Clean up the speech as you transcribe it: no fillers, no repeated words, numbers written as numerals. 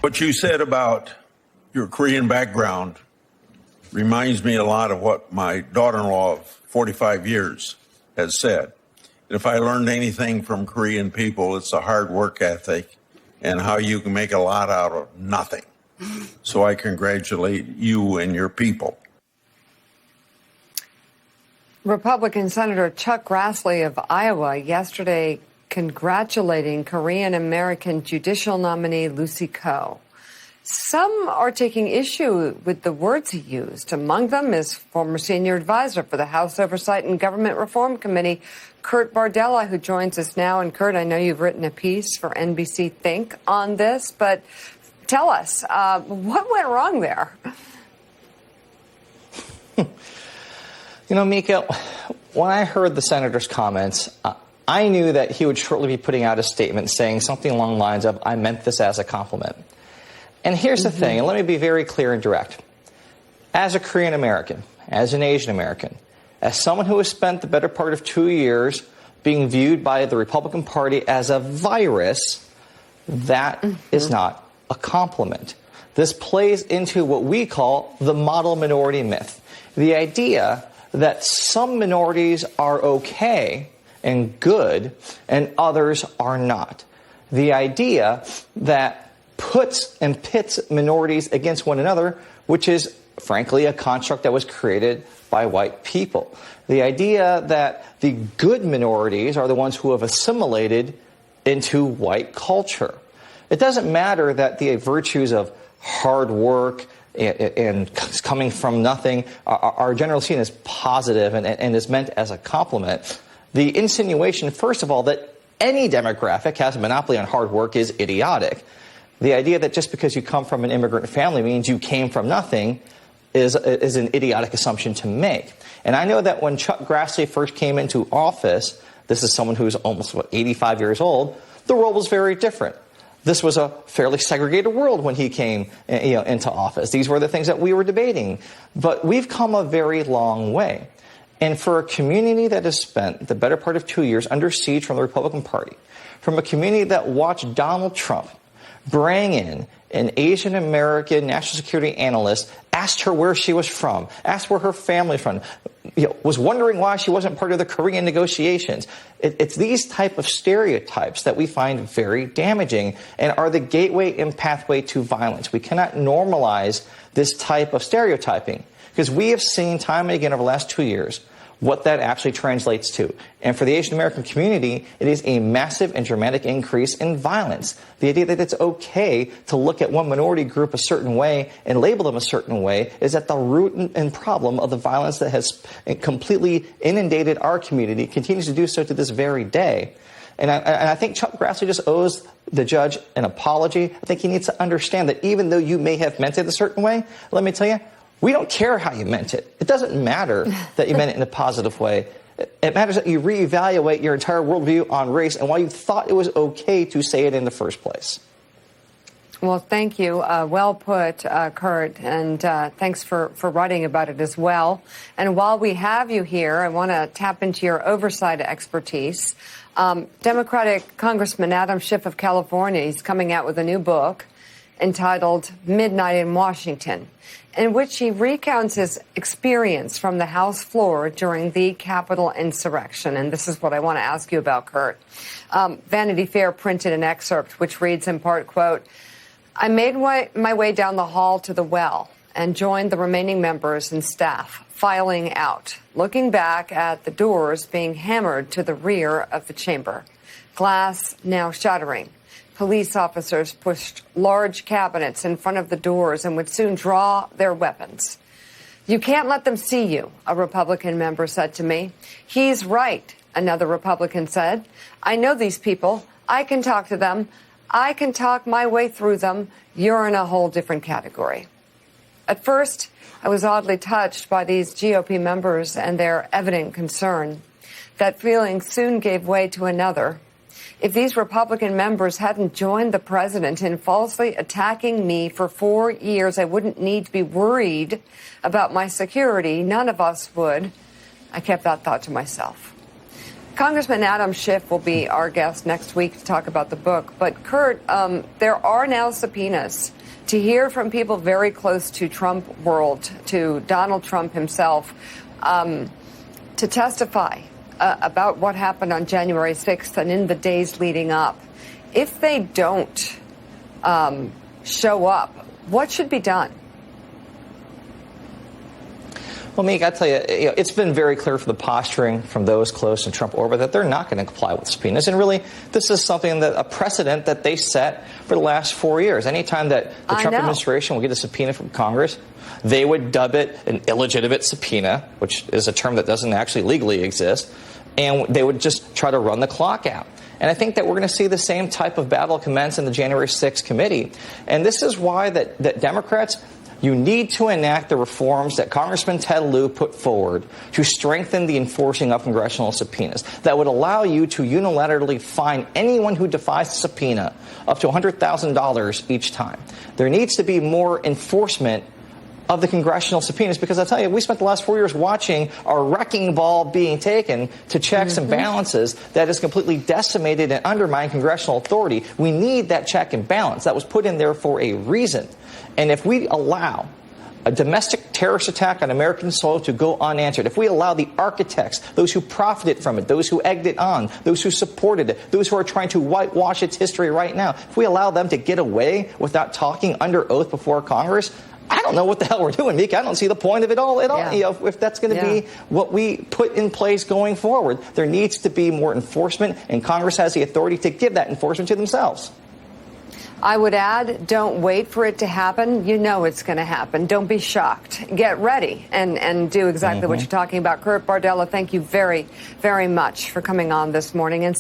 What you said about your Korean background reminds me a lot of what my daughter-in-law of 45 years has said. If I learned anything from Korean people, it's a hard work ethic and how you can make a lot out of nothing. So I congratulate you and your people. Republican Senator Chuck Grassley of Iowa yesterday congratulating Korean-American judicial nominee Lucy Koh. Some are taking issue with the words he used. Among them is former senior advisor for the House Oversight and Government Reform Committee, Kurt Bardella, who joins us now. And Kurt, I know you've written a piece for NBC Think on this, but tell us, what went wrong there? You know, Mika, when I heard the senator's comments, I knew that he would shortly be putting out a statement saying something along the lines of, I meant this as a compliment. And here's the thing, and let me be very clear and direct. As a Korean American, as an Asian American, as someone who has spent the better part of 2 years being viewed by the Republican Party as a virus, that is not a compliment. This plays into what we call the model minority myth. The idea that some minorities are okay and good and others are not. The idea that puts and pits minorities against one another, which is, frankly, a construct that was created by white people. The idea that the good minorities are the ones who have assimilated into white culture. It doesn't matter that the virtues of hard work and coming from nothing are generally seen as positive and is meant as a compliment. The insinuation, first of all, that any demographic has a monopoly on hard work is idiotic. The idea that just because you come from an immigrant family means you came from nothing is an idiotic assumption to make. And I know that when Chuck Grassley first came into office, this is someone who's almost, 85 years old, the world was very different. This was a fairly segregated world when he came into office. These were the things that we were debating. But we've come a very long way. And for a community that has spent the better part of 2 years under siege from the Republican Party, from a community that watched Donald Trump bring in an Asian American national security analyst, asked her where she was from, asked where her family was from, was wondering why she wasn't part of the Korean negotiations. It's these type of stereotypes that we find very damaging and are the gateway and pathway to violence. We cannot normalize this type of stereotyping because we have seen time and again over the last 2 years what that actually translates to. And for the Asian American community, it is a massive and dramatic increase in violence. The idea that it's okay to look at one minority group a certain way and label them a certain way is at the root and problem of the violence that has completely inundated our community, continues to do so to this very day. And I think Chuck Grassley just owes the judge an apology. I think he needs to understand that even though you may have meant it a certain way, let me tell you, we don't care how you meant it. It doesn't matter that you meant it in a positive way. It matters that you reevaluate your entire worldview on race and why you thought it was okay to say it in the first place. Well, thank you. Well put, Kurt, and thanks for writing about it as well. And while we have you here, I want to tap into your oversight expertise. Democratic Congressman Adam Schiff of California is coming out with a new book entitled Midnight in Washington, in which he recounts his experience from the House floor during the Capitol insurrection. And this is what I want to ask you about, Kurt. Vanity Fair printed an excerpt which reads in part, quote, I made my way down the hall to the well and joined the remaining members and staff filing out, looking back at the doors being hammered to the rear of the chamber, glass now shattering. Police officers pushed large cabinets in front of the doors and would soon draw their weapons. You can't let them see you, a Republican member said to me. He's right, another Republican said. I know these people. I can talk to them. I can talk my way through them. You're in a whole different category. At first, I was oddly touched by these GOP members and their evident concern. That feeling soon gave way to another. If these Republican members hadn't joined the president in falsely attacking me for 4 years, I wouldn't need to be worried about my security. None of us would. I kept that thought to myself. Congressman Adam Schiff will be our guest next week to talk about the book. But, Kurt, there are now subpoenas to hear from people very close to Trump world, to Donald Trump himself, to testify about what happened on January 6th and in the days leading up. If they don't show up, what should be done? Well, Meek, I tell you, it's been very clear from the posturing from those close to Trump orbit that they're not going to comply with subpoenas. And really, this is something that a precedent that they set for the last 4 years. Anytime that the Trump administration will get a subpoena from Congress, they would dub it an illegitimate subpoena, which is a term that doesn't actually legally exist, and they would just try to run the clock out. And I think that we're going to see the same type of battle commence in the January 6th committee. And this is why that Democrats, you need to enact the reforms that Congressman Ted Lieu put forward to strengthen the enforcing of congressional subpoenas that would allow you to unilaterally fine anyone who defies the subpoena up to $100,000 each time. There needs to be more enforcement of the congressional subpoenas, because I tell you, we spent the last 4 years watching our wrecking ball being taken to checks and balances that has completely decimated and undermined congressional authority. We need that check and balance. That was put in there for a reason. And if we allow a domestic terrorist attack on American soil to go unanswered, if we allow the architects, those who profited from it, those who egged it on, those who supported it, those who are trying to whitewash its history right now, if we allow them to get away without talking under oath before Congress, I don't know what the hell we're doing, Meek. I don't see the point of it all at all. Yeah. You know, if that's going to be what we put in place going forward, there needs to be more enforcement, and Congress has the authority to give that enforcement to themselves. I would add, don't wait for it to happen. You know it's going to happen. Don't be shocked. Get ready and do exactly what you're talking about. Kurt Bardella, thank you very, very much for coming on this morning. And